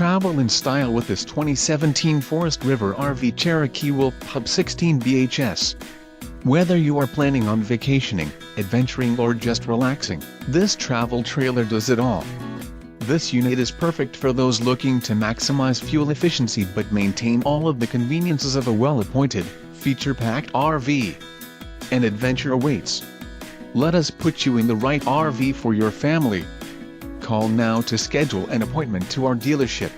Travel in style with this 2017 Forest River RV Cherokee Wolf Pup 16BHS. Whether you are planning on vacationing, adventuring or just relaxing, this travel trailer does it all. This unit is perfect for those looking to maximize fuel efficiency but maintain all of the conveniences of a well-appointed, feature-packed RV. An adventure awaits. Let us put you in the right RV for your family. Call now to schedule an appointment to our dealership.